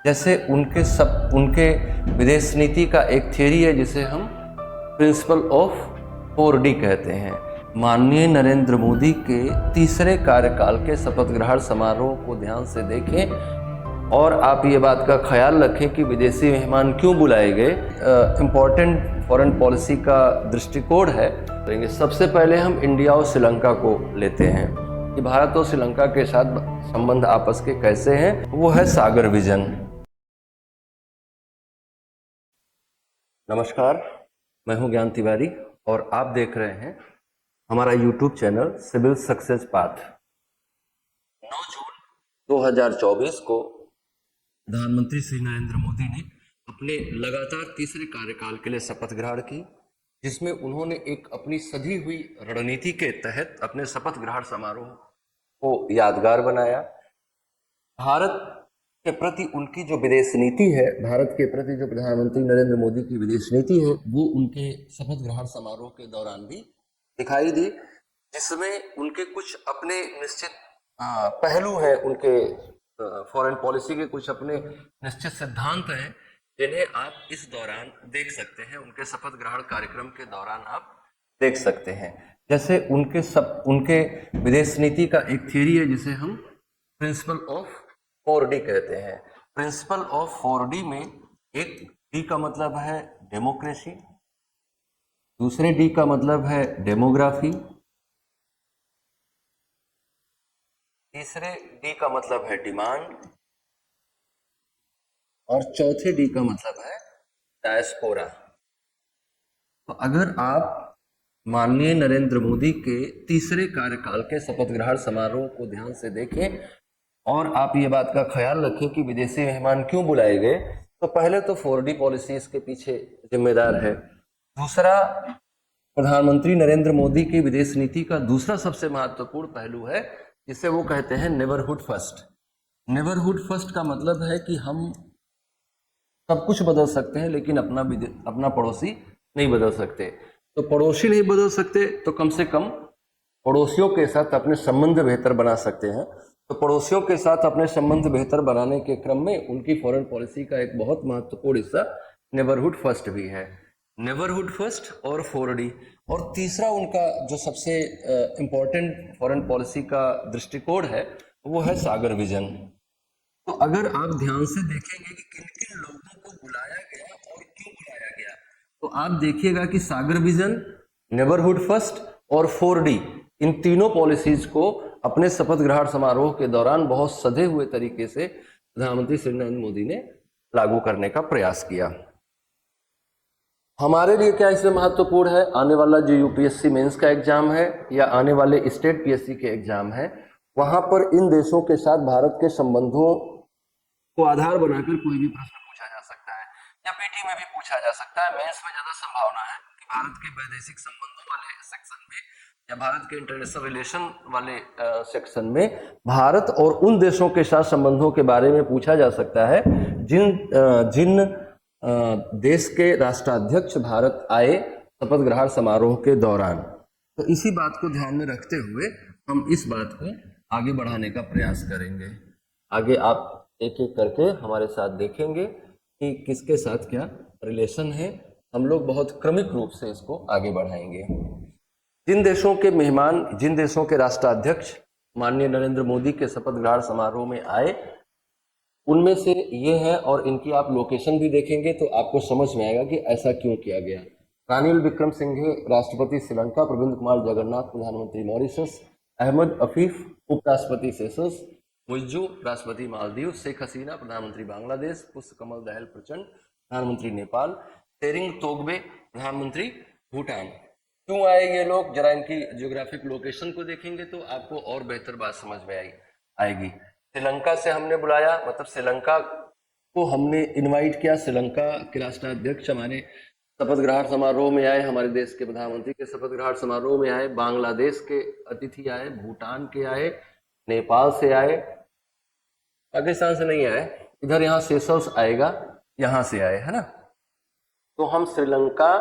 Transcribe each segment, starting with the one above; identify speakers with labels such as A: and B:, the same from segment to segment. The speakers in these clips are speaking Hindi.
A: जैसे उनके विदेश नीति का एक थियरी है जिसे हम प्रिंसिपल ऑफ 4D कहते हैं। माननीय नरेंद्र मोदी के तीसरे कार्यकाल के शपथ ग्रहण समारोह को ध्यान से देखें और आप ये बात का ख्याल रखें कि विदेशी मेहमान क्यों बुलाए गए। इम्पोर्टेंट फॉरेन पॉलिसी का दृष्टिकोण है। सबसे पहले हम इंडिया और श्रीलंका को लेते हैं कि भारत और श्रीलंका के साथ संबंध आपस के कैसे हैं। वो है सागर विजन। नमस्कार, मैं हूं ज्ञान तिवारी और आप देख रहे हैं हमारा YouTube channel civil success path. 9 जून 2024 को प्रधानमंत्री श्री नरेंद्र मोदी ने अपने लगातार तीसरे कार्यकाल के लिए शपथ ग्रहण की, जिसमें उन्होंने एक अपनी सधी हुई रणनीति के तहत अपने शपथ ग्रहण समारोह को यादगार बनाया। भारत के प्रति उनकी जो विदेश नीति है, भारत के प्रति जो प्रधानमंत्री नरेंद्र मोदी की विदेश नीति है, वो उनके शपथ ग्रहण समारोह के दौरान भी दिखाई दी, जिसमें उनके कुछ अपने निश्चित पहलू हैं, उनके फॉरेन पॉलिसी के कुछ अपने निश्चित सिद्धांत हैं जिन्हें आप इस दौरान देख सकते हैं। उनके शपथ ग्रहण कार्यक्रम के दौरान आप देख सकते हैं। जैसे उनके विदेश नीति का एक थियरी है जिसे हम प्रिंसिपल ऑफ 4D कहते हैं। प्रिंसिपल ऑफ 4D में एक डी का मतलब है डेमोक्रेसी, दूसरे डी का मतलब है डेमोग्राफी, तीसरे डी का मतलब है डिमांड और चौथे डी का मतलब है डायस्पोरा। तो अगर आप माननीय नरेंद्र मोदी के तीसरे कार्यकाल के शपथ ग्रहण समारोह को ध्यान से देखें और आप ये बात का ख्याल रखें कि विदेशी मेहमान क्यों बुलाए गए, तो पहले तो 4D पॉलिसी इसके पीछे जिम्मेदार है। दूसरा, प्रधानमंत्री नरेंद्र मोदी की विदेश नीति का दूसरा सबसे महत्वपूर्ण पहलू है जिसे वो कहते हैं नेबरहुड फर्स्ट। नेबरहुड फर्स्ट का मतलब है कि हम सब कुछ बदल सकते हैं लेकिन अपना पड़ोसी नहीं बदल सकते। तो पड़ोसी नहीं बदल सकते तो कम से कम पड़ोसियों के साथ अपने संबंध बेहतर बना सकते हैं। तो पड़ोसियों के साथ अपने संबंध बेहतर बनाने के क्रम में उनकी फॉरेन पॉलिसी का एक बहुत महत्वपूर्ण हिस्सा नेबरहुड फर्स्ट भी है। नेबरहुड फर्स्ट और 4D। और तीसरा उनका जो सबसे इम्पोर्टेंट फॉरेन पॉलिसी का दृष्टिकोण है वो है सागर विजन। तो अगर आप ध्यान से देखेंगे कि किन किन लोगों को बुलाया गया और क्यों बुलाया गया, तो आप देखिएगा कि सागर विजन, नेबरहुड फर्स्ट और 4D, इन तीनों पॉलिसीज को अपने शपथ ग्रहण समारोह के दौरान बहुत सधे हुए तरीके से प्रधानमंत्री श्री नरेंद्र मोदी ने लागू करने का प्रयास किया। हमारे लिए क्या इसमें महत्वपूर्ण है? आने वाला जो यूपीएससी मेंस का एग्जाम है या आने वाले स्टेट पीएससी के एग्जाम है, वहां पर इन देशों के साथ भारत के संबंधों को आधार बनाकर कोई भी प्रश्न पूछा जा सकता है या पीटी में भी पूछा जा सकता है। मेंस में ज्यादा संभावना है कि भारत के वैदेशिक संबंधों वाले सेक्शन में या भारत के इंटरनेशनल रिलेशन वाले सेक्शन में भारत और उन देशों के साथ संबंधों के बारे में पूछा जा सकता है जिन देश के राष्ट्राध्यक्ष भारत आए शपथ ग्रहण समारोह के दौरान। तो इसी बात को ध्यान में रखते हुए हम इस बात को आगे बढ़ाने का प्रयास करेंगे। आगे आप एक एक करके हमारे साथ देखेंगे कि किसके साथ क्या रिलेशन है। हम लोग बहुत क्रमिक रूप से इसको आगे बढ़ाएंगे। जिन देशों के मेहमान, जिन देशों के राष्ट्राध्यक्ष माननीय नरेंद्र मोदी के शपथ ग्रहण समारोह में आए, उनमें से ये है और इनकी आप लोकेशन भी देखेंगे तो आपको समझ में आएगा कि ऐसा क्यों किया गया। रानिल विक्रमसिंघे राष्ट्रपति श्रीलंका, प्रविंद कुमार जगन्नाथ प्रधानमंत्री मॉरिशस, अहमद अफीफ उपराष्ट्रपति सेशल्स, मुइज्जू राष्ट्रपति मालदीव, शेख हसीना प्रधानमंत्री बांग्लादेश, पुष्प कमल दहल प्रचंड प्रधानमंत्री नेपाल, तेरिंग तोगबे प्रधानमंत्री भूटान। क्यों आए ये लोग? जरा इनकी जियोग्राफिक लोकेशन को देखेंगे तो आपको और बेहतर बात समझ में आएगी। श्रीलंका से हमने बुलाया, मतलब श्रीलंका को हमने इनवाइट किया। श्रीलंका के राष्ट्राध्यक्ष हमारे शपथ ग्रहण समारोह में आए, हमारे देश के प्रधानमंत्री के शपथ ग्रहण समारोह में आए, बांग्लादेश के अतिथि आए, भूटान के आए, नेपाल से आए, पाकिस्तान से नहीं आए, इधर यहाँ सेशल्स आएगा, यहाँ से आए, है ना। तो हम श्रीलंका,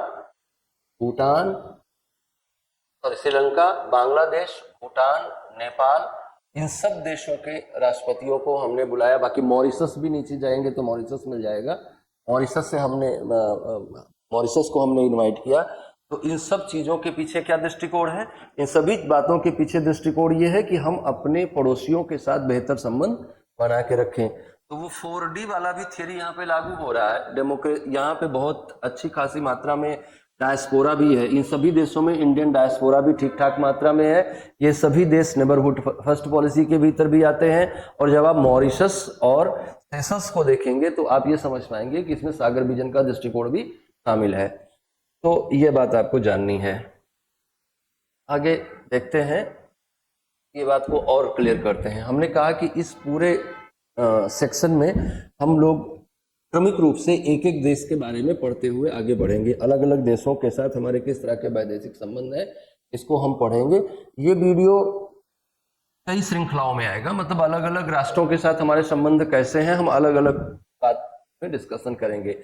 A: बांग्लादेश, भूटान, नेपाल इन सब देशों के राष्ट्रपतियों को हमने बुलाया। बाकी मॉरिशस भी नीचे जाएंगे तो मॉरिशस मिल जाएगा, मॉरिशस से हमने मॉरिशस को हमने इनवाइट किया। तो इन सब चीजों के पीछे क्या दृष्टिकोण है? इन सभी बातों के पीछे दृष्टिकोण ये है कि हम अपने पड़ोसियों के साथ बेहतर संबंध बना के रखें। तो वो 4D वाला भी थियरी यहाँ पे लागू हो रहा है। यहाँ पे बहुत अच्छी खासी मात्रा में डायस्पोरा भी है। इन सभी देशों में इंडियन डायस्पोरा भी ठीक ठाक मात्रा में है। ये सभी देश नेबरहुड फर्स्ट पॉलिसी के भीतर भी आते हैं। और जब आप मॉरिशस और सेशल्स को देखेंगे तो आप ये समझ पाएंगे कि इसमें सागर विजन का दृष्टिकोण भी शामिल है। तो ये बात आपको जाननी है। आगे देखते हैं, ये बात को और क्लियर करते हैं। हमने कहा कि इस पूरे सेक्शन में हम लोग क्रमिक रूप से एक एक देश के बारे में पढ़ते हुए आगे बढ़ेंगे। अलग अलग देशों के साथ हमारे किस तरह के वैदेशिक संबंध है, इसको हम पढ़ेंगे। ये वीडियो कई श्रृंखलाओं में आएगा, मतलब अलग अलग राष्ट्रों के साथ हमारे संबंध कैसे हैं, हम अलग अलग बात में डिस्कशन करेंगे,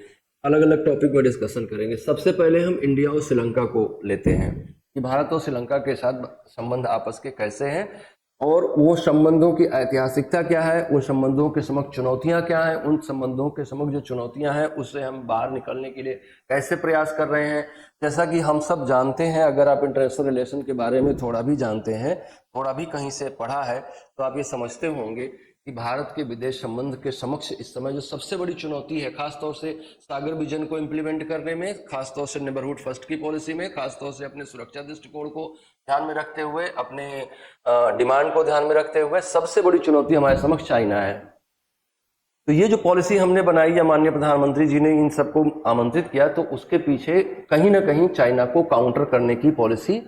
A: अलग अलग टॉपिक में डिस्कशन करेंगे। सबसे पहले हम इंडिया और श्रीलंका को लेते हैं कि भारत और श्रीलंका के साथ संबंध आपस के कैसे हैं और वो संबंधों की ऐतिहासिकता क्या है, उन संबंधों के समक्ष चुनौतियां क्या हैं, उन संबंधों के समक्ष जो चुनौतियां हैं उससे हम बाहर निकलने के लिए कैसे प्रयास कर रहे हैं। जैसा कि हम सब जानते हैं, अगर आप इंटरनेशनल रिलेशन के बारे में थोड़ा भी जानते हैं, थोड़ा भी कहीं से पढ़ा है, तो आप ये समझते होंगे कि भारत के विदेश संबंध के समक्ष इस समय जो सबसे बड़ी चुनौती है, खासतौर से सागर विजन को इम्प्लीमेंट करने में, खासतौर से नेबरहुड फर्स्ट की पॉलिसी में, खासतौर से अपने सुरक्षा दृष्टिकोण को ध्यान में रखते हुए, अपने डिमांड को ध्यान में रखते हुए, सबसे बड़ी चुनौती हमारे समक्ष चाइना है। तो ये जो पॉलिसी हमने बनाई या माननीय प्रधानमंत्री जी ने इन सबको आमंत्रित किया, तो उसके पीछे कहीं ना कहीं चाइना को काउंटर करने की पॉलिसी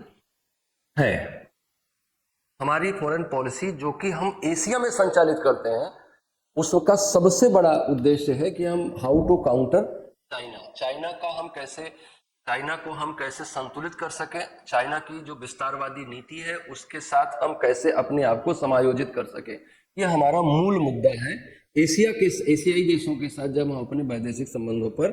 A: है। हमारी फॉरेन पॉलिसी जो कि हम एशिया में संचालित करते हैं, उसका सबसे बड़ा उद्देश्य है कि हम हाउ टू काउंटर चाइना को हम कैसे संतुलित कर सके, चाइना की जो विस्तारवादी नीति है उसके साथ हम कैसे अपने आप को समायोजित कर सके। ये हमारा मूल मुद्दा है। एशियाई देशों के साथ जब हम अपने वैदेशिक संबंधों पर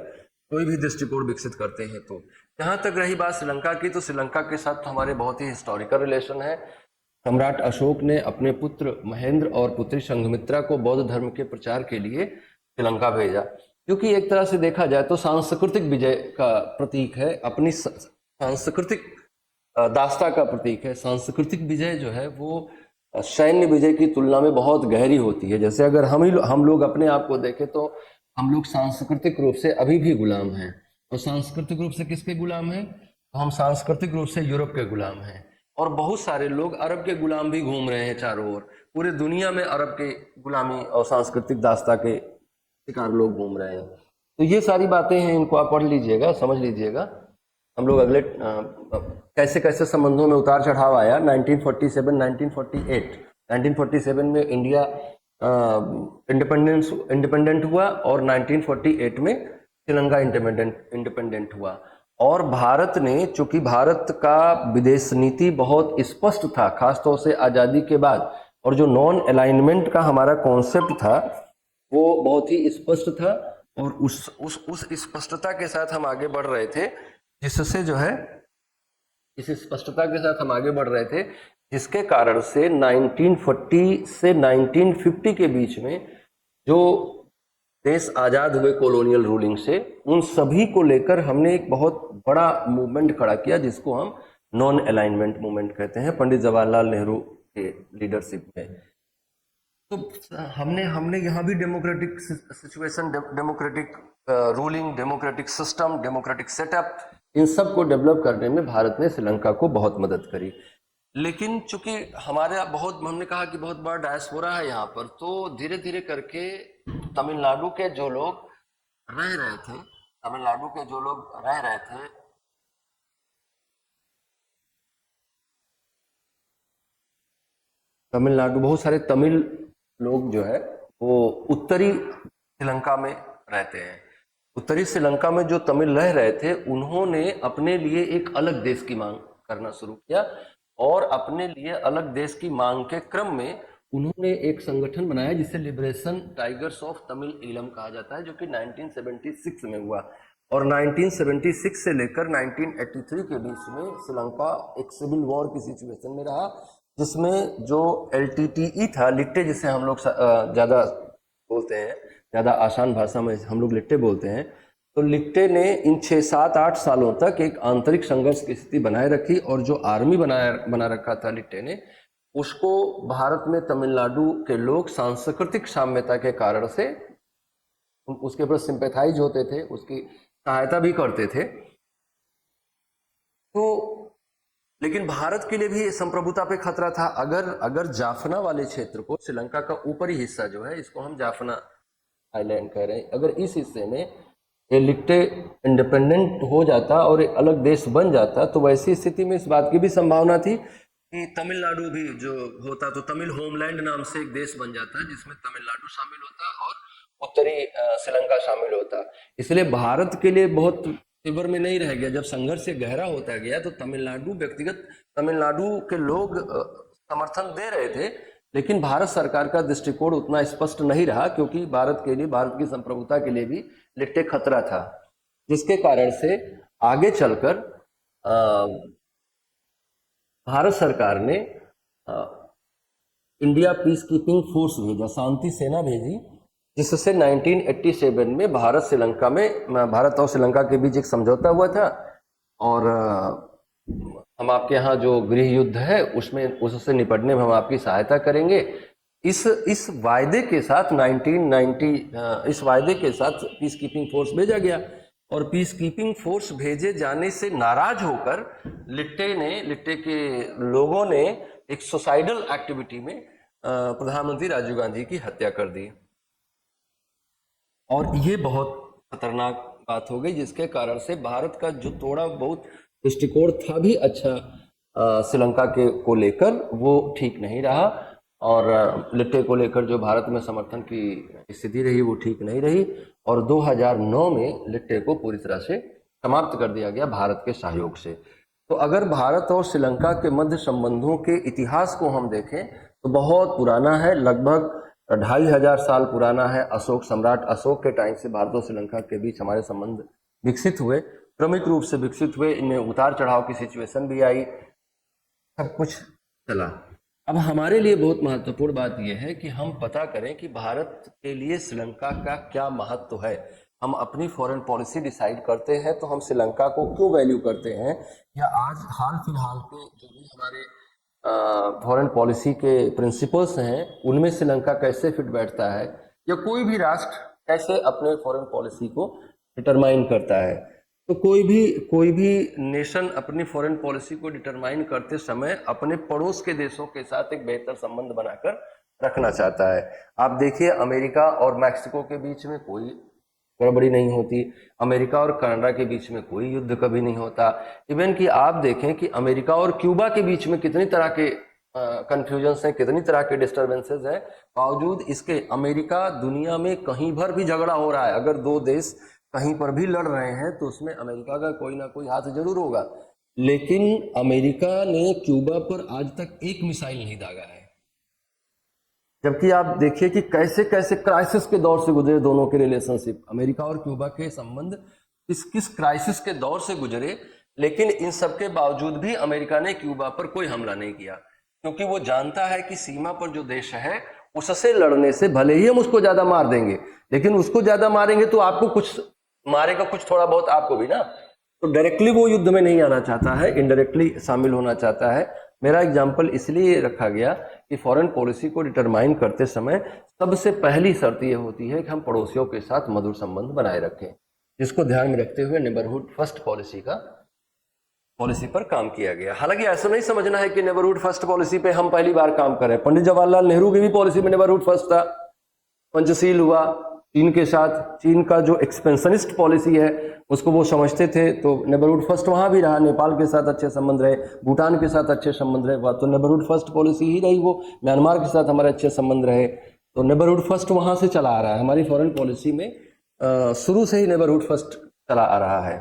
A: कोई भी दृष्टिकोण विकसित करते हैं। तो जहां तक रही बात श्रीलंका की, तो श्रीलंका के साथ तो हमारे बहुत ही हिस्टोरिकल रिलेशन है। सम्राट अशोक ने अपने पुत्र महेंद्र और पुत्री संघमित्रा को बौद्ध धर्म के प्रचार के लिए श्रीलंका भेजा, क्योंकि एक तरह से देखा जाए तो सांस्कृतिक विजय का प्रतीक है, अपनी सांस्कृतिक दास्ता का प्रतीक है। सांस्कृतिक विजय जो है वो सैन्य विजय की तुलना में बहुत गहरी होती है। जैसे अगर हम लोग अपने आप को देखें तो हम लोग सांस्कृतिक रूप से अभी भी गुलाम हैं। और सांस्कृतिक रूप से किसके गुलाम हैं? तो हम सांस्कृतिक रूप से यूरोप के गुलाम हैं। और बहुत सारे लोग अरब के गुलाम भी घूम रहे हैं चारों ओर। पूरे दुनिया में अरब के गुलामी और सांस्कृतिक दास्ता के शिकार लोग घूम रहे हैं। तो ये सारी बातें हैं, इनको आप पढ़ लीजिएगा, समझ लीजिएगा। हम लोग अगले कैसे कैसे संबंधों में उतार चढ़ाव आया। 1947 में इंडिया इंडिपेंडेंट हुआ और 1948 में श्रीलंका इंडिपेंडेंट हुआ। और भारत ने, चूंकि भारत का विदेश नीति बहुत स्पष्ट था, खासतौर से आज़ादी के बाद, और जो नॉन अलाइनमेंट का हमारा कॉन्सेप्ट था वो बहुत ही स्पष्ट था, और उस स्पष्टता के साथ हम आगे बढ़ रहे थे, जिससे जो है इस स्पष्टता के साथ हम आगे बढ़ रहे थे, जिसके कारण से 1940 से 1950 के बीच में जो देश आजाद हुए कॉलोनियल रूलिंग से, उन सभी को लेकर हमने एक बहुत बड़ा मूवमेंट खड़ा किया, जिसको हम नॉन अलाइनमेंट मूवमेंट कहते हैं, पंडित जवाहरलाल नेहरू के लीडरशिप में। तो हमने यहाँ भी democratic situation, democratic ruling, democratic system, democratic setup, इन सब को डेवलप करने में भारत ने श्रीलंका को बहुत मदद करी। लेकिन चूंकि हमने कहा कि बहुत बड़ा डायस्पोरा है यहाँ पर, तो धीरे धीरे करके तमिलनाडु के जो लोग रह रहे थे तमिलनाडु, बहुत सारे तमिल लोग जो है वो उत्तरी श्रीलंका में रहते हैं। उत्तरी श्रीलंका में जो तमिल रह रहे थे, उन्होंने अपने लिए एक अलग देश की मांग करना शुरू किया, और अपने लिए अलग देश की मांग के क्रम में उन्होंने एक संगठन बनाया जिसे liberation tigers of Tamil Eelam कहा जाता है, जो कि 1976 में हुआ। और 1976 से लेकर 1983 के बीच में श्रीलंका एक सिविल वॉर की सिचुएशन में रहा, जिसमें जो LTTE था, लिट्टे जिसे हम लोग ज़्यादा बोलते हैं, ज़्यादा आसान भाषा में हम लोग लिट्टे बोलते हैं, तो लिट्टे ने इन 6, 7, 8 सालों तक एक आंतरिक संघर्ष की स्थिति बनाए रखी, और जो आर्मी बना रखा था लिट्टे ने, उसको भारत में तमिलनाडु के लोग सांस्कृतिक साम्यता के कारण से उसके ऊपर सिंपैथाइज होते थे, उसकी सहायता भी करते थे। तो लेकिन भारत के लिए भी संप्रभुता पे खतरा था। अगर जाफना वाले क्षेत्र को, श्रीलंका का ऊपरी हिस्सा जो है, इसको हम जाफना आइलैंड कह रहे हैं, अगर इस हिस्से में ये लिट्टे इंडिपेंडेंट हो जाता और एक अलग देश बन जाता, तो वैसी स्थिति में इस बात की भी संभावना थी कि तमिलनाडु भी जो होता तो तमिल होमलैंड नाम से एक देश बन जाता, जिसमें तमिलनाडु शामिल होता और उत्तरी श्रीलंका शामिल होता। इसलिए भारत के लिए बहुत फेवर में नहीं रह गया। जब संघर्ष से गहरा होता गया तो व्यक्तिगत तमिलनाडु के लोग समर्थन दे रहे थे, लेकिन भारत सरकार का दृष्टिकोण उतना स्पष्ट नहीं रहा, क्योंकि भारत के लिए, भारत की संप्रभुता के लिए भी लिट्टे खतरा था, जिसके कारण से आगे चलकर भारत सरकार ने इंडिया पीस कीपिंग फोर्स भेजा, शांति सेना भेजी, जिससे 1987 में भारत और श्रीलंका के बीच एक समझौता हुआ था, और हम आपके यहाँ जो गृह युद्ध है उससे निपटने में हम आपकी सहायता करेंगे। इस वायदे के साथ 1990 इस वायदे के साथ पीस कीपिंग फोर्स भेजा गया, और पीस कीपिंग फोर्स भेजे जाने से नाराज होकर लिट्टे के लोगों ने एक सुसाइडल एक्टिविटी में प्रधानमंत्री राजीव गांधी की हत्या कर दी, और ये बहुत खतरनाक बात हो गई, जिसके कारण से भारत का जो थोड़ा बहुत दृष्टिकोण था भी अच्छा श्रीलंका को लेकर, वो ठीक नहीं रहा, और लिट्टे को लेकर जो भारत में समर्थन की स्थिति रही वो ठीक नहीं रही, और 2009 में लिट्टे को पूरी तरह से समाप्त कर दिया गया भारत के सहयोग से। तो अगर भारत और श्रीलंका के मध्य संबंधों के इतिहास को हम देखें तो बहुत पुराना है, लगभग 2500 साल पुराना है। सम्राट अशोक के टाइम से भारत और श्रीलंका के बीच हमारे संबंध विकसित हुए, क्रमिक रूप से विकसित हुए, इनमें उतार चढ़ाव की सिचुएशन भी आई, सब कुछ चला। अब हमारे लिए बहुत महत्वपूर्ण बात यह है कि हम पता करें कि भारत के लिए श्रीलंका का क्या महत्व है। हम अपनी फॉरेन पॉलिसी डिसाइड करते हैं तो हम श्रीलंका को क्यों वैल्यू करते हैं, या आज हाल फिलहाल के जो भी हमारे फॉरेन पॉलिसी के प्रिंसिपल्स हैं उनमें श्रीलंका कैसे फिट बैठता है, या कोई भी राष्ट्र कैसे अपने फॉरेन पॉलिसी को डिटरमाइन करता है। तो कोई भी नेशन अपनी फॉरेन पॉलिसी को डिटरमाइन करते समय अपने पड़ोस के देशों के साथ एक बेहतर संबंध बनाकर रखना चाहता है। आप देखिए, अमेरिका और मैक्सिको के बीच में कोई गड़बड़ी नहीं होती, अमेरिका और कनाडा के बीच में कोई युद्ध कभी नहीं होता। इवन कि आप देखें कि अमेरिका और क्यूबा के बीच में कितनी तरह के कंफ्यूजन्स हैं, कितनी तरह के डिस्टर्बेंसेस हैं, बावजूद इसके अमेरिका दुनिया में कहीं भर भी झगड़ा हो रहा है, अगर दो देश कहीं पर भी लड़ रहे हैं तो उसमें अमेरिका का कोई ना कोई हाथ जरूर होगा। लेकिन अमेरिका ने क्यूबा पर आज तक एक मिसाइल नहीं दागा है, जबकि आप देखिए कि कैसे कैसे क्राइसिस के दौर से गुजरे दोनों के रिलेशनशिप, अमेरिका और क्यूबा के संबंध किस क्राइसिस के दौर से गुजरे। लेकिन इन सब के बावजूद भी अमेरिका ने क्यूबा पर कोई हमला नहीं किया, क्योंकि वो जानता है कि सीमा पर जो देश है उससे लड़ने से भले ही हम उसको ज्यादा मार देंगे, लेकिन उसको ज्यादा मारेंगे तो आपको कुछ मारेगा, कुछ थोड़ा बहुत आपको भी ना। तो डायरेक्टली वो युद्ध में नहीं आना चाहता है, इनडायरेक्टली शामिल होना चाहता है। मेरा एग्जाम्पल इसलिए रखा गया कि फॉरेन पॉलिसी को डिटरमाइन करते समय सबसे पहली शर्त यह होती है कि हम पड़ोसियों के साथ मधुर संबंध बनाए रखें, जिसको ध्यान में रखते हुए नेबरहुड फर्स्ट पॉलिसी पर काम किया गया। हालांकि ऐसा नहीं समझना है कि नेबरहुड फर्स्ट पॉलिसी पे हम पहली बार काम करें। पंडित जवाहरलाल नेहरू की भी पॉलिसी में नेबरहुड फर्स्ट था, पंचशील हुआ चीन के साथ, चीन का जो एक्सपेंशनिस्ट पॉलिसी है उसको वो समझते थे, तो नेबरहुड फर्स्ट वहां भी रहा, नेपाल के साथ अच्छे संबंध रहे, भूटान के साथ अच्छे संबंध रहे, तो नेबरहुड फर्स्ट पॉलिसी ही रही वो। म्यांमार के साथ हमारे अच्छे संबंध रहे, तो नेबरहुड फर्स्ट वहां से चला आ रहा है। हमारी फॉरेन पॉलिसी में शुरू से ही नेबरहुड फर्स्ट चला आ रहा है।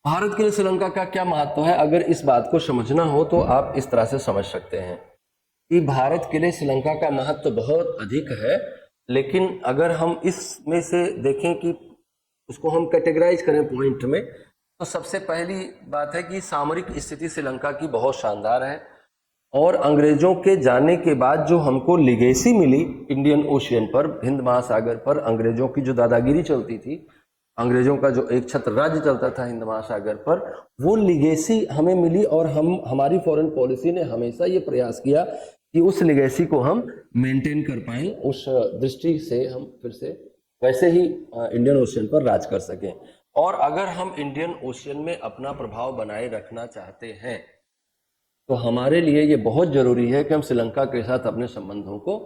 A: भारत के लिए श्रीलंका का क्या महत्व है, अगर इस बात को समझना हो तो आप इस तरह से समझ सकते हैं कि भारत के लिए श्रीलंका का महत्व बहुत अधिक है। लेकिन अगर हम इसमें से देखें कि उसको हम कैटेगराइज करें पॉइंट में, तो सबसे पहली बात है कि सामरिक स्थिति श्रीलंका की बहुत शानदार है, और अंग्रेजों के जाने के बाद जो हमको लिगेसी मिली इंडियन ओशियन पर, हिंद महासागर पर अंग्रेजों की जो दादागिरी चलती थी, अंग्रेजों का जो एक छत्र राज्य चलता था हिंद महासागर पर, वो लिगेसी हमें मिली। और हमारी फॉरेन पॉलिसी ने हमेशा ये प्रयास किया कि उस लिगेसी को हम मेंटेन कर पाएं, उस दृष्टि से हम फिर से वैसे ही इंडियन ओशियन पर राज कर सकें। और अगर हम इंडियन ओशियन में अपना प्रभाव बनाए रखना चाहते हैं तो हमारे लिए ये बहुत जरूरी है कि हम श्रीलंका के साथ अपने संबंधों को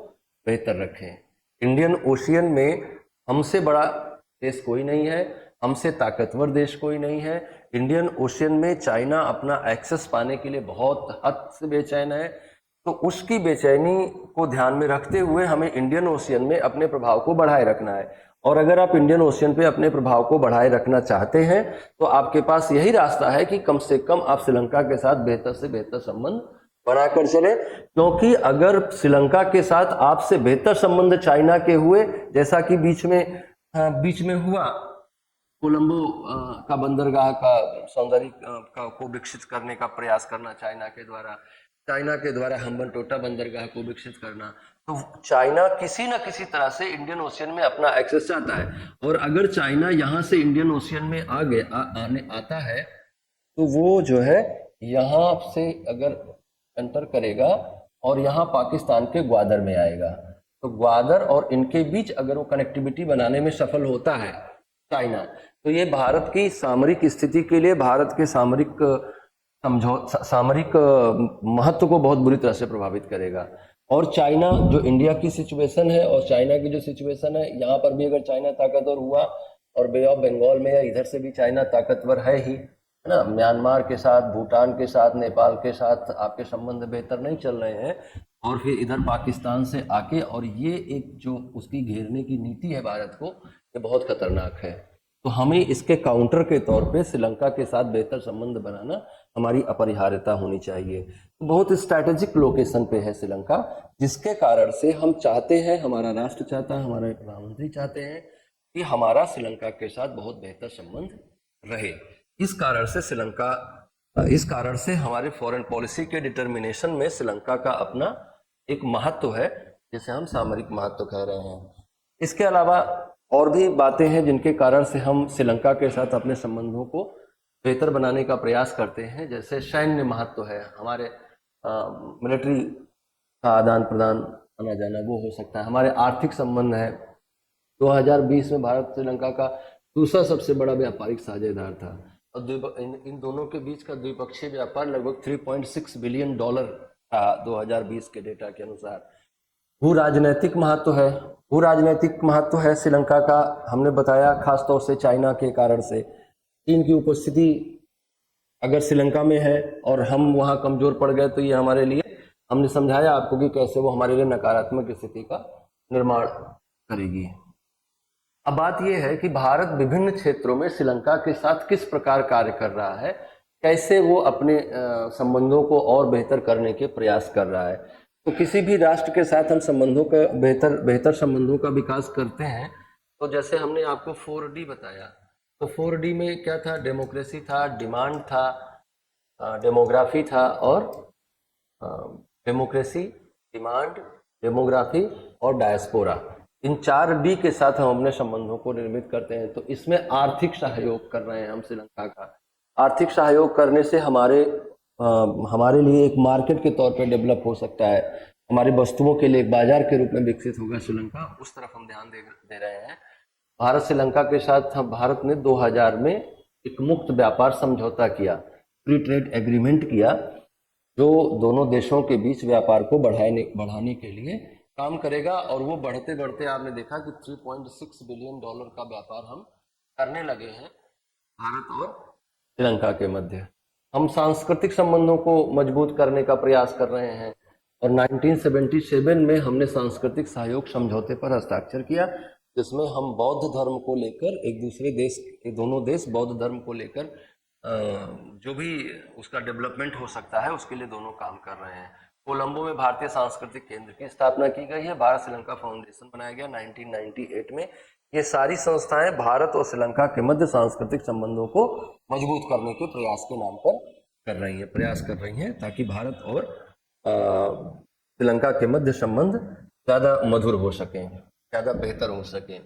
A: बेहतर रखें। इंडियन ओशियन में हमसे बड़ा देश कोई नहीं है, हमसे ताकतवर देश कोई नहीं है। इंडियन ओशियन में चाइना अपना एक्सेस पाने के लिए बहुत हद से बेचैन है, तो उसकी बेचैनी को ध्यान में रखते हुए हमें इंडियन ओशियन में अपने प्रभाव को बढ़ाए रखना है। और अगर आप इंडियन ओशियन पे अपने प्रभाव को बढ़ाए रखना चाहते हैं तो आपके पास यही रास्ता है कि कम से कम आप श्रीलंका के साथ बेहतर से बेहतर संबंध बनाकर चले, क्योंकि अगर श्रीलंका के साथ आपसे बेहतर संबंध चाइना के हुए, जैसा कि बीच में हुआ, कोलंबो का बंदरगाह का सौंदर्य को विकसित करने का प्रयास करना चाइना के द्वारा हम्बनटोटा बंदरगाह को विकसित करना, तो चाइना किसी न किसी तरह से इंडियन ओशियन में अपना एक्सेस चाहता है। और अगर चाइना यहाँ से इंडियन ओशियन में आता है तो वो जो है यहाँ से अगर एंटर करेगा और यहाँ पाकिस्तान के ग्वादर में आएगा, तो ग्वादर और इनके बीच अगर वो कनेक्टिविटी बनाने में सफल होता है चाइना, तो ये भारत की सामरिक स्थिति के लिए, भारत के सामरिक महत्व को बहुत बुरी तरह से प्रभावित करेगा। और चाइना जो इंडिया की सिचुएशन है और चाइना की जो सिचुएशन है, यहाँ पर भी अगर चाइना ताकतवर हुआ, और बे ऑफ बंगाल में या इधर से भी चाइना ताकतवर है ही, है ना, म्यांमार के साथ, भूटान के साथ, नेपाल के साथ आपके संबंध बेहतर नहीं चल रहे हैं, और फिर इधर पाकिस्तान से आके, और ये एक जो उसकी घेरने की नीति है भारत को, ये बहुत खतरनाक है। तो हमें इसके काउंटर के तौर पे श्रीलंका के साथ बेहतर संबंध बनाना हमारी अपरिहार्यता होनी चाहिए। तो बहुत स्ट्रैटेजिक लोकेशन पे है श्रीलंका, जिसके कारण से हम चाहते हैं, हमारा राष्ट्र चाहता है, हमारे प्रधानमंत्री चाहते हैं कि हमारा श्रीलंका के साथ बहुत बेहतर संबंध रहे। इस कारण से हमारे फॉरेन पॉलिसी के डिटर्मिनेशन में श्रीलंका का अपना एक महत्व है, जिसे हम सामरिक महत्व कह रहे हैं। इसके अलावा और भी बातें हैं जिनके कारण से हम श्रीलंका के साथ अपने संबंधों को बेहतर बनाने का प्रयास करते हैं। जैसे सैन्य महत्व है, हमारे मिलिट्री का आदान प्रदान, आना जाना, वो हो सकता है। हमारे आर्थिक संबंध है, 2020 में भारत श्रीलंका का दूसरा सबसे बड़ा व्यापारिक साझेदार था, और इन दोनों के बीच का द्विपक्षीय व्यापार लगभग $3.6 बिलियन था 2020 के डेटा के अनुसार। भू राजनीतिक महत्व है श्रीलंका का, हमने बताया, खासतौर से चाइना के कारण से। चीन की उपस्थिति अगर श्रीलंका में है और हम वहां कमजोर पड़ गए तो ये हमारे लिए, हमने समझाया आपको कि कैसे वो हमारे लिए नकारात्मक स्थिति का निर्माण करेगी। अब बात यह है कि भारत विभिन्न क्षेत्रों में श्रीलंका के साथ किस प्रकार कार्य कर रहा है, कैसे वो अपने संबंधों को और बेहतर करने के प्रयास कर रहा है। तो किसी भी राष्ट्र के साथ हम संबंधों का बेहतर संबंधों का विकास करते हैं, तो जैसे हमने आपको 4D बताया, तो 4D में क्या था? डेमोक्रेसी था, डिमांड था, डेमोग्राफी था, और डेमोक्रेसी, डिमांड, डेमोग्राफी और डायस्पोरा, इन 4D के साथ हम अपने संबंधों को निर्मित करते हैं। तो इसमें आर्थिक सहयोग कर रहे हैं हम श्रीलंका का। आर्थिक सहयोग करने से हमारे लिए एक मार्केट के तौर पर डेवलप हो सकता है, हमारी वस्तुओं के लिए एक बाजार के रूप में विकसित होगा श्रीलंका, उस तरफ हम ध्यान दे रहे हैं। भारत श्रीलंका के साथ भारत ने 2000 में एक मुक्त व्यापार समझौता किया, फ्री ट्रेड एग्रीमेंट किया, जो दोनों देशों के बीच व्यापार को बढ़ाने के लिए काम करेगा। और वो बढ़ते बढ़ते आपने देखा कि $3.6 बिलियन का व्यापार हम करने लगे हैं भारत और श्रीलंका के मध्य। हम सांस्कृतिक संबंधों को मजबूत करने का प्रयास कर रहे हैं, और 1977 में हमने सांस्कृतिक सहयोग समझौते पर हस्ताक्षर किया, जिसमें हम बौद्ध धर्म को लेकर दोनों देश बौद्ध धर्म को लेकर जो भी उसका डेवलपमेंट हो सकता है उसके लिए दोनों काम कर रहे हैं। कोलंबो में भारतीय सांस्कृतिक केंद्र की स्थापना की गई है। भारत श्रीलंका फाउंडेशन बनाया गया 1998 में। ये सारी संस्थाएं भारत और श्रीलंका के मध्य सांस्कृतिक संबंधों को मजबूत करने के प्रयास के नाम पर प्रयास कर रही हैं ताकि भारत और श्रीलंका के मध्य संबंध ज्यादा मधुर हो सके, ज्यादा बेहतर हो सके।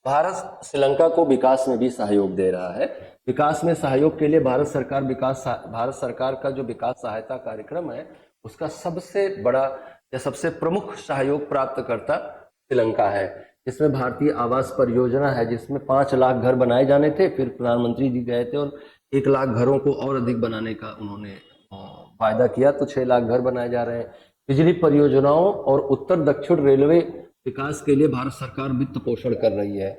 A: भारत श्रीलंका को विकास में भी सहयोग दे रहा है। विकास में सहयोग के लिए भारत सरकार का जो विकास सहायता कार्यक्रम है उसका सबसे बड़ा या सबसे प्रमुख सहयोग प्राप्तकर्ता श्रीलंका है। इसमें भारतीय आवास परियोजना है जिसमें 5 लाख घर बनाए जाने थे, फिर प्रधानमंत्री जी गए थे और 1 लाख घरों को और अधिक बनाने का उन्होंने वायदा किया, तो 6 लाख घर बनाए जा रहे हैं। बिजली परियोजनाओं और उत्तर दक्षिण रेलवे विकास के लिए भारत सरकार वित्त पोषण कर रही है।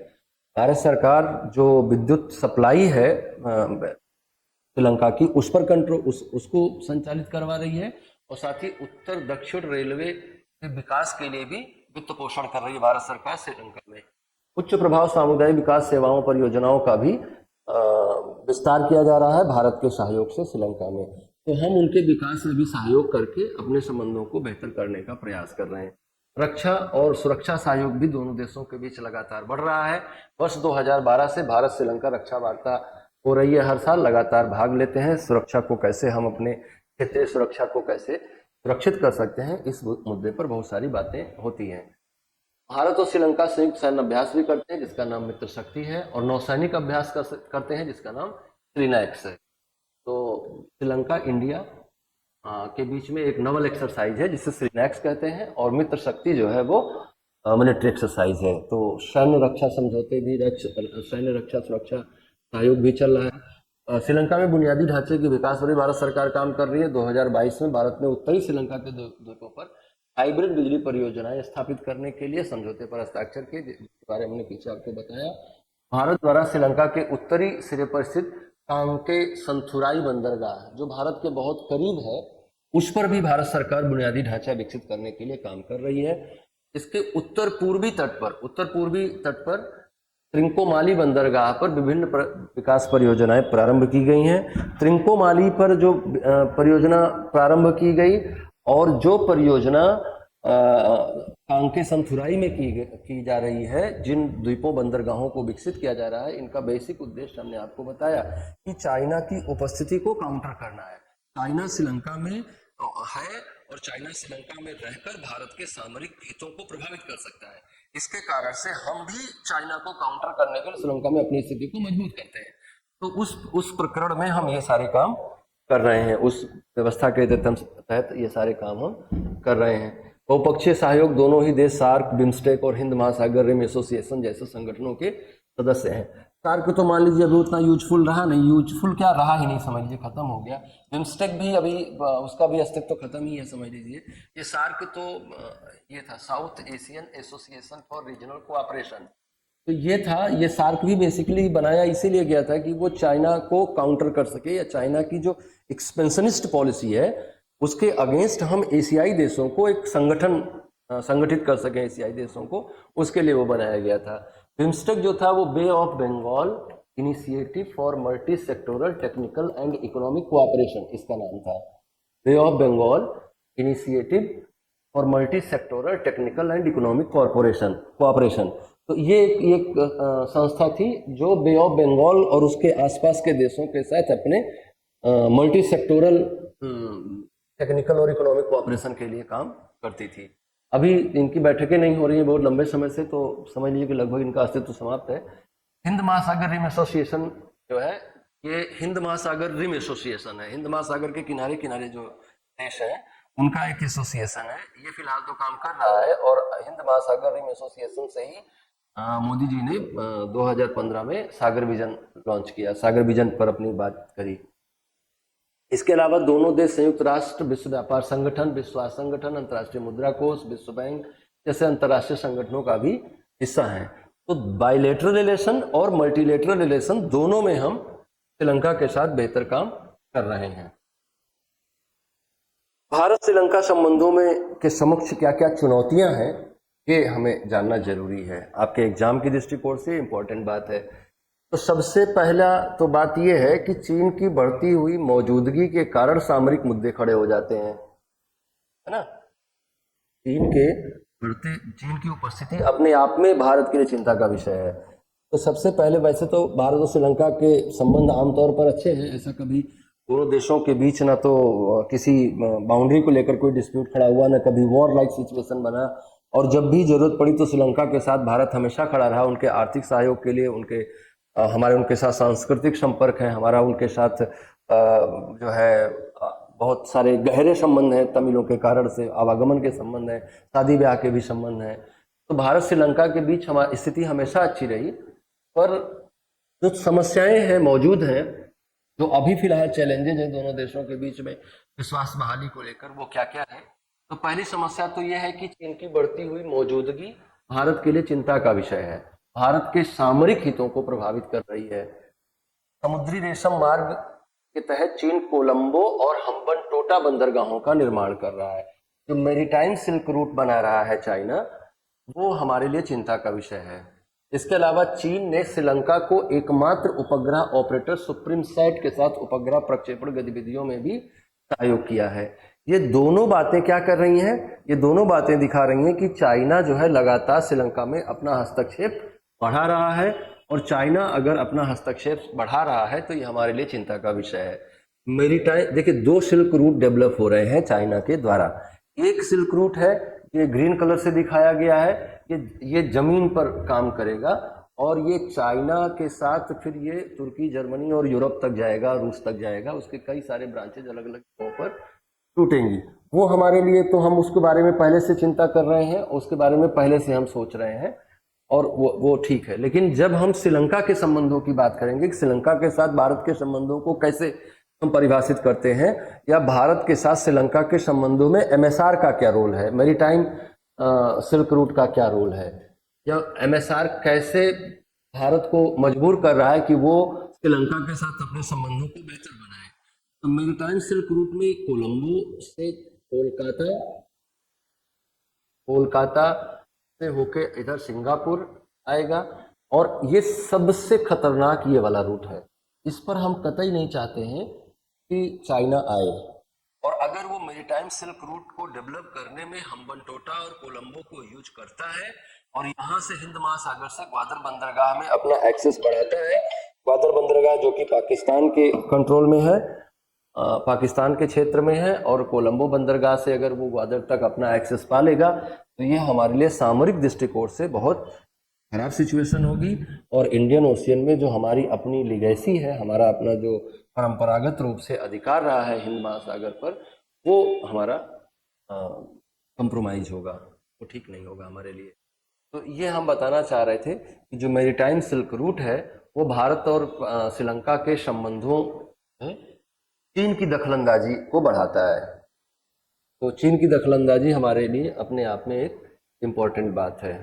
A: भारत सरकार जो विद्युत सप्लाई है श्रीलंका की उस पर उसको संचालित करवा रही है और साथ ही उत्तर दक्षिण रेलवे के विकास के लिए भी वित्त पोषण कर रही है भारत सरकार श्रीलंका में। उच्च प्रभाव सामुदायिक विकास सेवाओं परियोजनाओं का भी विस्तार किया जा रहा है भारत के सहयोग से श्रीलंका में। तो हम उनके विकास में भी सहयोग करके अपने संबंधों को बेहतर करने का प्रयास कर रहे हैं। रक्षा और सुरक्षा सहयोग भी दोनों देशों के बीच लगातार बढ़ रहा है। वर्ष 2012 से भारत श्रीलंका रक्षा वार्ता हो रही है, हर साल लगातार भाग लेते हैं। सुरक्षा को कैसे हम अपने क्षेत्रीय सुरक्षा को कैसे सुरक्षित कर सकते हैं, इस मुद्दे पर बहुत सारी बातें होती हैं। भारत और श्रीलंका संयुक्त सैन्य अभ्यास भी करते हैं जिसका नाम मित्र शक्ति है, और नौसैनिक अभ्यास करते हैं जिसका नाम श्रीनैक्स है। तो श्रीलंका इंडिया के बीच में एक नवल एक्सरसाइज है जिसे श्रीनैक्स कहते हैं, और मित्र शक्ति जो है वो मिलिट्री एक्सरसाइज है। तो सैन्य रक्षा समझौते भी, सैन्य रक्षा सुरक्षा सहयोग भी चल रहा है। श्रीलंका में बुनियादी ढांचे के विकास पर भी भारत सरकार काम कर रही है। 2022 में भारत ने उत्तरी श्रीलंका के द्वीपों पर हाइब्रिड बिजली परियोजनाएं स्थापित करने के लिए समझौते पर हस्ताक्षर किए, जिसके बारे में हमने पीछे आपको बताया। भारत द्वारा श्रीलंका के उत्तरी सिरे पर स्थित कांके संथुराई बंदरगाह जो भारत के बहुत करीब है, उस पर भी भारत सरकार बुनियादी ढांचा विकसित करने के लिए काम कर रही है। इसके उत्तर पूर्वी तट पर त्रिंकोमाली बंदरगाह पर विभिन्न विकास परियोजनाएं प्रारंभ की गई हैं। त्रिंकोमाली पर जो परियोजना प्रारंभ की गई और जो परियोजना कांके संथुराई में की जा रही है, जिन द्वीपों बंदरगाहों को विकसित किया जा रहा है, इनका बेसिक उद्देश्य हमने आपको बताया कि चाइना की उपस्थिति को काउंटर करना है। चाइना श्रीलंका में है और चाइना श्रीलंका में रहकर भारत के सामरिक हितों को प्रभावित कर सकता है। इसके कारण से हम भी चाइना को काउंटर करने के लिए श्रीलंका में अपनी स्थिति को मजबूत करते हैं। तो उस प्रकरण में हम ये सारे काम कर रहे हैं, उस व्यवस्था के तहत ये सारे काम हम कर रहे हैं। बहुपक्षीय सहयोग, दोनों ही देश सार्क, बिम्स्टेक और हिंद महासागर रिम एसोसिएशन जैसे संगठनों के सदस्य हैं। सार्क तो मान लीजिए अभी उतना यूजफुल रहा नहीं, यूजफुल क्या रहा ही नहीं, समझ लीजिए खत्म हो गया। बिम्स्टेक भी अभी उसका भी अस्तित्व खत्म ही है, समझ लीजिए। ये सार्क तो ये था south Asian association for regional cooperation, तो ये था। ये सार्क भी बेसिकली बनाया इसीलिए गया था कि वो चाइना को काउंटर कर सके, या चाइना की जो एक्सपेंशनिस्ट पॉलिसी है उसके अगेंस्ट हम एशियाई देशों को एक संगठित कर सके, एशियाई देशों को, उसके लिए वो बनाया गया था। बिम्स्टेक जो था वो bay of Bengal initiative for multi sectoral technical and economic cooperation, इसका नाम था। Bay of Bengal initiative for multi sectoral technical and economic cooperation. तो ये एक संस्था थी जो बे ऑफ बंगाल और उसके आसपास के देशों के साथ अपने मल्टी सेक्टोरल टेक्निकल और इकोनॉमिक कोऑपरेशन के लिए काम करती थी। अभी इनकी बैठकें नहीं हो रही हैं बहुत लंबे समय से, तो समझ लीजिए कि लगभग इनका अस्तित्व समाप्त है। हिंद महासागर रिम एसोसिएशन जो है, ये हिंद महासागर रिम एसोसिएशन है। हिंद महासागर के किनारे किनारे जो देश है उनका एक एसोसिएशन है। ये फिलहाल तो काम कर रहा है, और हिंद महासागर रिम एसोसिएशन से ही मोदी जी ने 2015 में सागर विजन लॉन्च किया, सागर विजन पर अपनी बात करी। इसके अलावा दोनों देश संयुक्त राष्ट्र, विश्व व्यापार संगठन, विश्व स्वास्थ्य संगठन, अंतर्राष्ट्रीय मुद्रा कोष, विश्व बैंक जैसे अंतर्राष्ट्रीय संगठनों का भी हिस्सा हैं। तो बायलैटरल रिलेशन और मल्टीलैटरल रिलेशन दोनों में हम श्रीलंका के साथ बेहतर काम कर रहे हैं। भारत श्रीलंका संबंधों में के समक्ष क्या क्या चुनौतियां हैं, ये हमें जानना जरूरी है। आपके एग्जाम की दृष्टिकोण से इंपॉर्टेंट बात है। तो सबसे पहला तो बात यह है कि चीन की बढ़ती हुई मौजूदगी के कारण सामरिक मुद्दे खड़े हो जाते हैं। है ना। चीन की उपस्थिति अपने आप में भारत के लिए चिंता का विषय है। तो सबसे पहले वैसे तो भारत और श्रीलंका के संबंध आमतौर पर अच्छे हैं, ऐसा कभी दोनों देशों के बीच ना तो किसी बाउंड्री को लेकर कोई डिस्प्यूट खड़ा हुआ, ना कभी वॉर लाइक सिचुएशन बना, और जब भी जरूरत पड़ी तो श्रीलंका के साथ भारत हमेशा खड़ा रहा उनके आर्थिक सहयोग के लिए। हमारे उनके साथ सांस्कृतिक संपर्क है, हमारा उनके साथ जो है बहुत सारे गहरे संबंध हैं, तमिलों के कारण से आवागमन के संबंध हैं, शादी ब्याह के भी संबंध हैं। तो भारत श्रीलंका के बीच हमारी स्थिति हमेशा अच्छी रही, पर जो समस्याएं हैं मौजूद हैं, जो अभी फिलहाल चैलेंजेज हैं दोनों देशों के बीच में विश्वास बहाली को लेकर, वो क्या क्या है। तो पहली समस्या तो यह है कि चीन की बढ़ती हुई मौजूदगी भारत के लिए चिंता का विषय है, भारत के सामरिक हितों को प्रभावित कर रही है। समुद्री रेशम मार्ग के तहत चीन कोलंबो और हम्बनटोटा बंदरगाहों का निर्माण कर रहा है। जो मैरीटाइम सिल्क रूट बना रहा है चाइना, वो हमारे लिए चिंता का विषय है। इसके अलावा चीन ने श्रीलंका को एकमात्र उपग्रह ऑपरेटर सुप्रीम सैट के साथ उपग्रह प्रक्षेपण गतिविधियों में भी सहयोग किया है। ये दोनों बातें क्या कर रही हैं? ये दोनों बातें दिखा रही हैं कि चाइना जो है लगातार श्रीलंका में अपना हस्तक्षेप बढ़ा रहा है, और चाइना अगर अपना हस्तक्षेप बढ़ा रहा है तो ये हमारे लिए चिंता का विषय है। मेरीटाइम देखिए, दो सिल्क रूट डेवलप हो रहे हैं चाइना के द्वारा। एक सिल्क रूट है, ये ग्रीन कलर से दिखाया गया है, ये जमीन पर काम करेगा, और ये चाइना के साथ फिर ये तुर्की, जर्मनी और यूरोप तक जाएगा, रूस तक जाएगा। उसके कई सारे ब्रांचेज अलग अलग जगहों पर टूटेंगी। वो हमारे लिए तो हम उसके बारे में पहले से चिंता कर रहे हैं, उसके बारे में पहले से हम सोच रहे हैं, और वो ठीक है। लेकिन जब हम श्रीलंका के संबंधों की बात करेंगे कि श्रीलंका के साथ भारत के संबंधों को कैसे हम परिभाषित करते हैं, या भारत के साथ श्रीलंका के संबंधों में एमएसआर का क्या रोल है, मैरीटाइम सिल्क रूट का क्या रोल है, या एमएसआर कैसे भारत को मजबूर कर रहा है कि वो श्रीलंका के साथ अपने संबंधों को बेहतर बनाए। तो मैरीटाइम सिल्क रूट में कोलंबो से कोलकाता से होके इधर सिंगापुर आएगा, और ये सबसे खतरनाक ये वाला रूट है। इस पर हम कतई नहीं चाहते हैं कि चाइना आए, और अगर वो मैरीटाइम सिल्क रूट को डेवलप करने में हम्बनटोटा और कोलंबो को यूज करता है, और यहाँ से हिंद महासागर से ग्वादर बंदरगाह में अपना एक्सेस बढ़ाता है, ग्वादर बंदरगाह जो कि पाकिस्तान के कंट्रोल में है, पाकिस्तान के क्षेत्र में है, और कोलंबो बंदरगाह से अगर वो ग्वादर तक अपना एक्सेस पा लेगा, तो ये हमारे लिए सामरिक दृष्टिकोण से बहुत खराब सिचुएशन होगी। और इंडियन ओशियन में जो हमारी अपनी लिगेसी है, हमारा अपना जो परंपरागत रूप से अधिकार रहा है हिंद महासागर पर, वो हमारा कंप्रोमाइज होगा, वो ठीक नहीं होगा हमारे लिए। तो ये हम बताना चाह रहे थे कि जो मैरीटाइम सिल्क रूट है, वो भारत और श्रीलंका के संबंधों में चीन की दखलंदाजी को बढ़ाता है। तो चीन की दखलंदाजी हमारे लिए अपने आप में एक इम्पोर्टेंट बात है।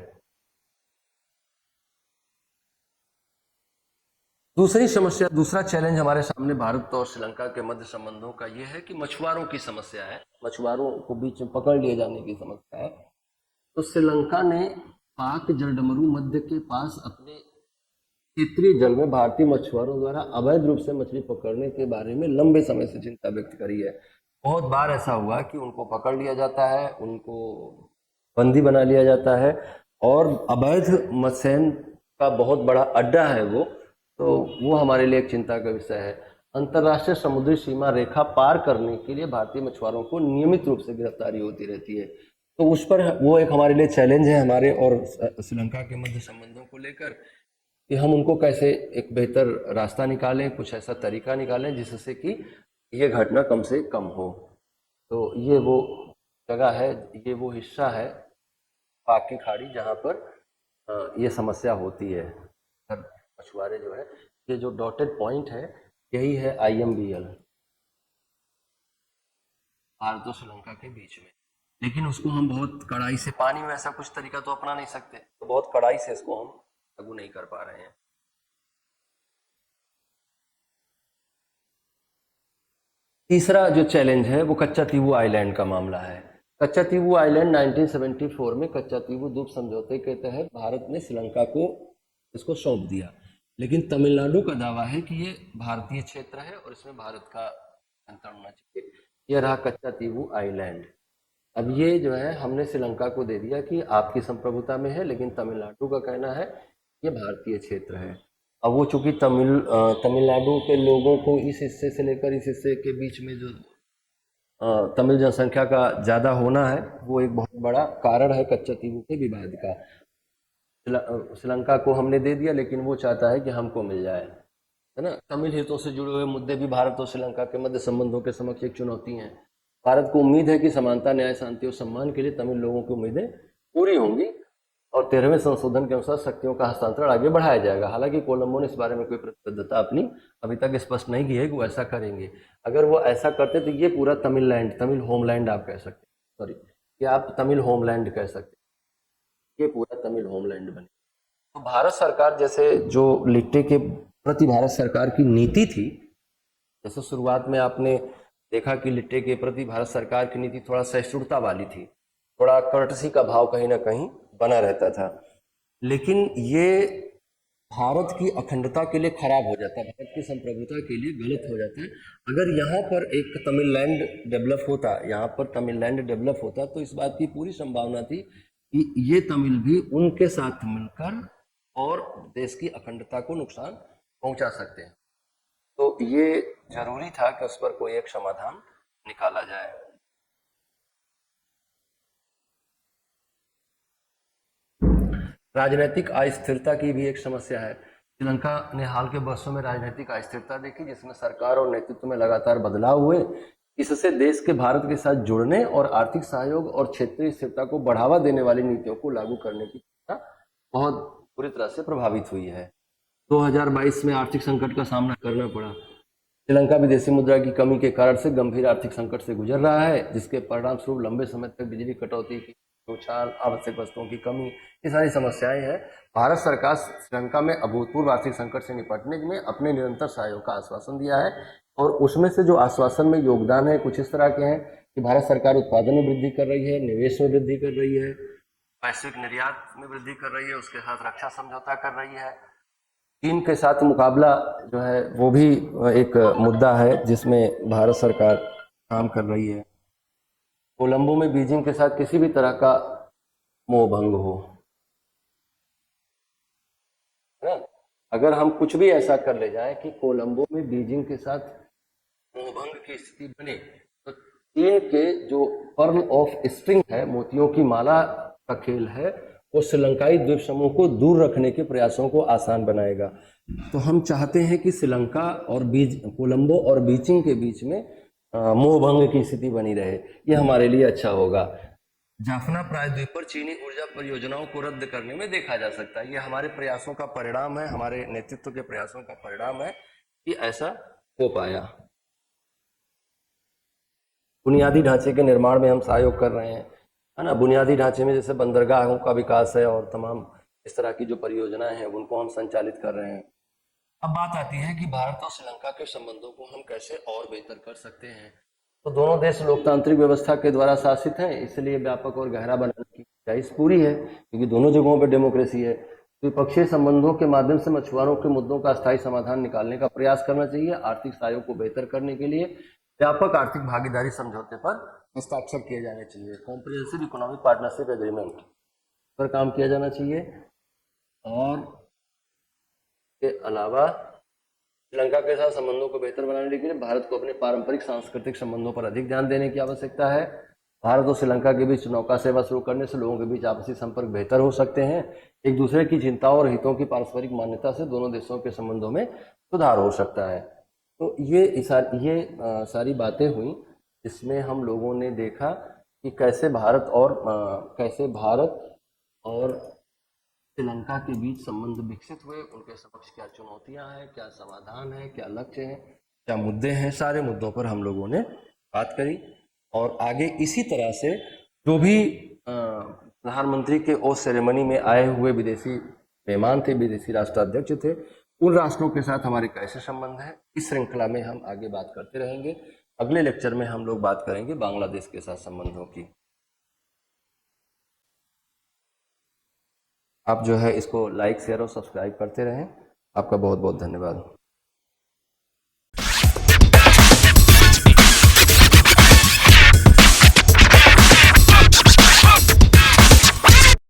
A: दूसरी समस्या, दूसरा चैलेंज हमारे सामने भारत और श्रीलंका के मध्य संबंधों का यह है कि मछुआरों की समस्या है, मछुआरों को बीच में पकड़ लिए जाने की समस्या है। तो श्रीलंका ने पाक जलडमरू मध्य के पास अपने क्षेत्रीय जल में भारतीय मछुआरों द्वारा अवैध रूप से मछली पकड़ने के बारे में लंबे समय से चिंता व्यक्त करी है। बहुत बार ऐसा हुआ कि उनको पकड़ लिया जाता है, उनको बंदी बना लिया जाता है, और अवैध मत्स्य का बहुत बड़ा अड्डा है वो। तो वो हमारे लिए एक चिंता का विषय है। अंतर्राष्ट्रीय समुद्री सीमा रेखा पार करने के लिए भारतीय मछुआरों को नियमित रूप से गिरफ्तारी होती रहती है। तो उस पर वो एक हमारे लिए चैलेंज है हमारे और श्रीलंका के मध्य संबंधों को लेकर, कि हम उनको कैसे एक बेहतर रास्ता निकालें, कुछ ऐसा तरीका निकालें जिससे कि ये घटना कम से कम हो। तो ये वो जगह है, ये वो हिस्सा है पाक की खाड़ी जहाँ पर ये समस्या होती है। मछुआरे जो है, ये जो डॉटेड पॉइंट है, यही है IMBL, भारत और श्रीलंका के बीच में। लेकिन उसको हम बहुत कड़ाई से, पानी में ऐसा कुछ तरीका तो अपना नहीं सकते, तो बहुत कड़ाई से इसको हम लागू नहीं कर पा रहे हैं। तीसरा जो चैलेंज है वो कच्चा तीवू आइलैंड का मामला है। कच्चा तीवू आइलैंड 1974 में कच्चा तीवू द्वीप समझौते के तहत भारत ने श्रीलंका को इसको सौंप दिया, लेकिन तमिलनाडु का दावा है कि ये भारतीय क्षेत्र है और इसमें भारत का नियंत्रण होना चाहिए। यह रहा कच्चा तीवू आइलैंड। अब ये जो है हमने श्रीलंका को दे दिया कि आपकी संप्रभुता में है, लेकिन तमिलनाडु का कहना है ये भारतीय क्षेत्र है। अब वो चूंकि तमिलनाडु के लोगों को इस हिस्से से लेकर इस हिस्से के बीच में जो तमिल जनसंख्या का ज़्यादा होना है, वो एक बहुत बड़ा कारण है कच्चा तीवू के विवाद का। श्रीलंका को हमने दे दिया, लेकिन वो चाहता है कि हमको मिल जाए, है ना। तमिल हितों से जुड़े हुए मुद्दे भी भारत और श्रीलंका के मध्य संबंधों के समक्ष एक चुनौती हैं। भारत को उम्मीद है कि समानता, न्याय, शांति और सम्मान के लिए तमिल लोगों की उम्मीदें पूरी होंगी और 13वें संशोधन के अनुसार शक्तियों का हस्तांतरण आगे बढ़ाया जाएगा। हालांकि कोलंबो ने इस बारे में कोई प्रतिबद्धता अपनी अभी तक स्पष्ट नहीं की है कि वो ऐसा करेंगे। अगर वो ऐसा करते तो ये पूरा तमिल होमलैंड आप कह सकते हैं, सॉरी, कि आप तमिल होमलैंड कह सकते हैं, ये पूरा तमिल होमलैंड बने। तो भारत सरकार जैसे जो लिट्टे के प्रति भारत सरकार की नीति थी, जैसे शुरुआत में आपने देखा कि लिट्टे के प्रति भारत सरकार की नीति थोड़ा सहिष्णुता वाली थी, थोड़ा कर्टसी का भाव कहीं ना कहीं बना रहता था, लेकिन ये भारत की अखंडता के लिए खराब हो जाता है, भारत की संप्रभुता के लिए गलत हो जाता है। अगर यहाँ पर एक तमिललैंड डेवलप होता, यहाँ पर तमिललैंड डेवलप होता, तो इस बात की पूरी संभावना थी कि ये तमिल भी उनके साथ मिलकर और देश की अखंडता को नुकसान पहुंचा सकते हैं। तो ये जरूरी था कि उस पर कोई एक समाधान निकाला जाए। राजनीतिक अस्थिरता की भी एक समस्या है। श्रीलंका ने हाल के वर्षों में राजनीतिक अस्थिरता देखी, जिसमें सरकार और नेतृत्व में लगातार बदलाव हुए। इससे देश के भारत के साथ जुड़ने और आर्थिक सहयोग और क्षेत्रीय स्थिरता को बढ़ावा देने वाली नीतियों को लागू करने की बहुत बुरी तरह से प्रभावित हुई है। 2022 में आर्थिक संकट का सामना करना पड़ा। श्रीलंका विदेशी मुद्रा की कमी के कारण से गंभीर आर्थिक संकट से गुजर रहा है, जिसके परिणाम स्वरूप लंबे समय तक बिजली कटौती की उछाल, आवश्यक वस्तुओं की कमी, ये सारी समस्याएं हैं। भारत सरकार श्रीलंका में अभूतपूर्व आर्थिक संकट से निपटने में अपने निरंतर सहयोग का आश्वासन दिया है, और उसमें से जो आश्वासन में योगदान है कुछ इस तरह के हैं कि भारत सरकार उत्पादन में वृद्धि कर रही है, निवेश में वृद्धि कर रही है, वैश्विक निर्यात में वृद्धि कर रही है, उसके साथ रक्षा समझौता कर रही है। चीन के साथ मुकाबला जो है वो भी एक मुद्दा है जिसमें भारत सरकार काम कर रही है। कोलंबो में बीजिंग के साथ किसी भी तरह का मोह भंग हो, है ना, अगर हम कुछ भी ऐसा कर ले जाए कि कोलंबो में बीजिंग के साथ मोहभंग की स्थिति बने, तो चीन के जो पर्ल ऑफ स्ट्रिंग है, मोतियों की माला का खेल है, वो श्रीलंकाई द्वीप समूह को दूर रखने के प्रयासों को आसान बनाएगा। तो हम चाहते हैं कि श्रीलंका और कोलंबो और बीजिंग के बीच में मोहभंग की स्थिति बनी रहे, ये हमारे लिए अच्छा होगा। जाफना प्रायद्वीप पर चीनी ऊर्जा परियोजनाओं को रद्द करने में देखा जा सकता है, ये हमारे प्रयासों का परिणाम है, हमारे नेतृत्व के प्रयासों का परिणाम है कि ऐसा हो पाया। बुनियादी ढांचे के निर्माण में हम सहयोग कर रहे हैं, है ना। बुनियादी ढांचे में जैसे बंदरगाहों का विकास है और तमाम इस तरह की जो परियोजनाएं हैं उनको हम संचालित कर रहे हैं। अब बात आती है कि भारत और श्रीलंका के संबंधों को हम कैसे और बेहतर कर सकते हैं। तो दोनों देश लोकतांत्रिक व्यवस्था के द्वारा शासित हैं, इसलिए व्यापक और गहरा बनाने की गुंजाइश पूरी है, क्योंकि दोनों जगहों पर डेमोक्रेसी है। द्विपक्षीय संबंधों के माध्यम से मछुआरों के मुद्दों का स्थायी समाधान निकालने का प्रयास करना चाहिए। आर्थिक सहयोग को बेहतर करने के लिए व्यापक आर्थिक भागीदारी समझौते पर हस्ताक्षर किए जाने चाहिए। कॉम्प्रिहेंसिव इकोनॉमिक पार्टनरशिप एग्रीमेंट पर काम किया जाना चाहिए। और के अलावा श्रीलंका के साथ संबंधों को बेहतर बनाने के लिए भारत को अपने पारंपरिक सांस्कृतिक संबंधों पर अधिक ध्यान देने की आवश्यकता है। भारत और श्रीलंका के बीच नौका सेवा शुरू करने से लोगों के बीच आपसी संपर्क बेहतर हो सकते हैं। एक दूसरे की चिंताओं और हितों की पारस्परिक मान्यता से दोनों देशों के संबंधों में सुधार हो सकता है। तो ये सारी बातें हुई, इसमें हम लोगों ने देखा कि कैसे भारत और श्रीलंका के बीच संबंध विकसित हुए, उनके समक्ष क्या चुनौतियां हैं, क्या समाधान है, क्या लक्ष्य हैं, क्या मुद्दे हैं, सारे मुद्दों पर हम लोगों ने बात करी। और आगे इसी तरह से जो भी प्रधानमंत्री के ओथ सेरेमनी में आए हुए विदेशी मेहमान थे, विदेशी राष्ट्राध्यक्ष थे, उन राष्ट्रों के साथ हमारे कैसे संबंध है, इस श्रृंखला में हम आगे बात करते रहेंगे। अगले लेक्चर में हम लोग बात करेंगे बांग्लादेश के साथ संबंधों की। आप जो है इसको लाइक, शेयर और सब्सक्राइब करते रहें। आपका बहुत बहुत धन्यवाद।